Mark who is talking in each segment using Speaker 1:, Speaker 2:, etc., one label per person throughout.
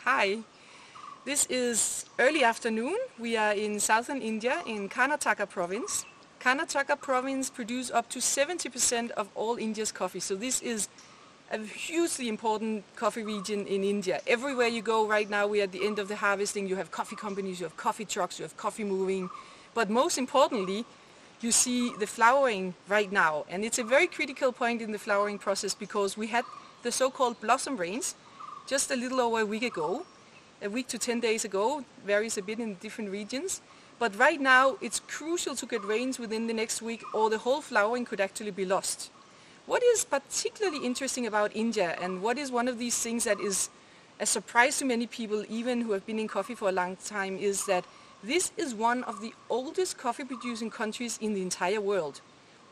Speaker 1: Hi. This is early afternoon. We are in southern India in Karnataka province. Karnataka province produces up to 70% of all India's coffee. So this is a hugely important coffee region in India. Everywhere you go right now, we are at the end of the harvesting. You have coffee companies, you have coffee trucks, you have coffee moving. But most importantly, you see the flowering right now. And it's a very critical point in the flowering process because we had the so-called blossom rains just a little over a week ago. A week to 10 days ago, varies a bit in different regions. But right now it's crucial to get rains within the next week or the whole flowering could actually be lost. What is particularly interesting about India, and what is one of these things that is a surprise to many people, even who have been in coffee for a long time, is that this is one of the oldest coffee producing countries in the entire world.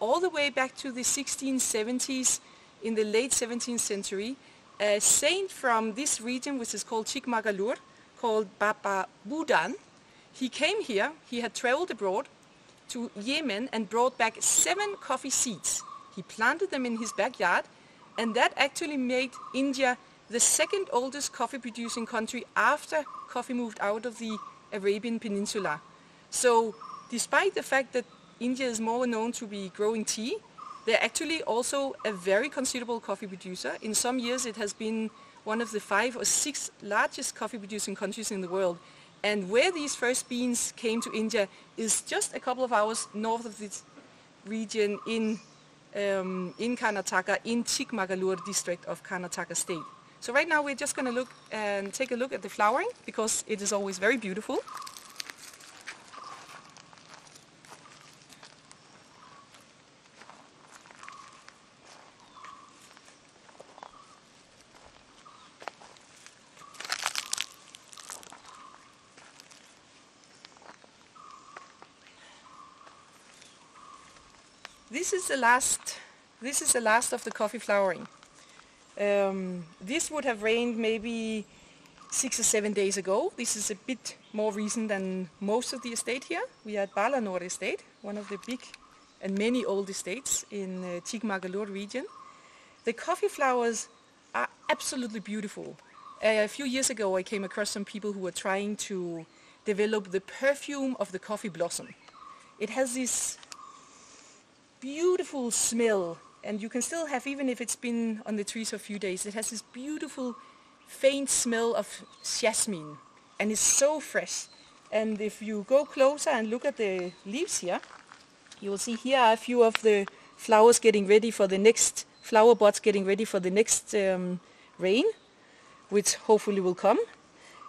Speaker 1: All the way back to the 1670s, in the late 17th century, a saint from this region, which is called Chikmagalur, called Baba Budan, he came here, he had traveled abroad to Yemen and brought back 7 coffee seeds. He planted them in his backyard, and that actually made India the second oldest coffee producing country after coffee moved out of the Arabian Peninsula. So despite the fact that India is more known to be growing tea, they're actually also a very considerable coffee producer. In some years it has been one of the 5 or 6 largest coffee producing countries in the world. And where these first beans came to India is just a couple of hours north of this region in Karnataka, in Chikmagalur district of Karnataka state. So right now we're just going to look and take a look at the flowering because it is always very beautiful. This is the last of the coffee flowering. This would have rained maybe 6 or 7 days ago. This is a bit more recent than most of the estate here. We are at Balanore estate, one of the big and many old estates in Chikmagalur region. The coffee flowers are absolutely beautiful. A few years ago I came across some people who were trying to develop the perfume of the coffee blossom. It has this beautiful smell, and you can still have, even if it's been on the trees for a few days, it has this beautiful faint smell of jasmine, and it's so fresh. And if you go closer and look at the leaves here, you will see here are a few of the flowers getting ready for the next, flower buds getting ready for the next rain, which hopefully will come.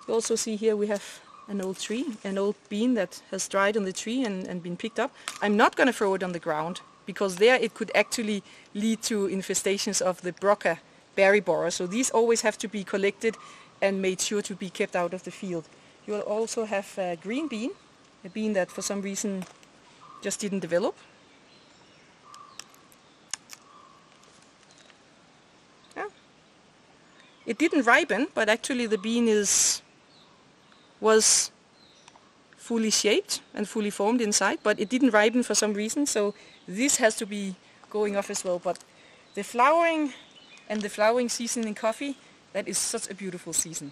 Speaker 1: You also see here we have an old tree, an old bean that has dried on the tree and been picked up. I'm not going to throw it on the ground, because there it could actually lead to infestations of the Broca berry borer. So these always have to be collected and made sure to be kept out of the field. You'll also have a green bean, a bean that for some reason just didn't develop. Yeah. It didn't ripen, but actually the bean was fully shaped and fully formed inside, but it didn't ripen for some reason, so this has to be going off as well. But the flowering and the flowering season in coffee, that is such a beautiful season.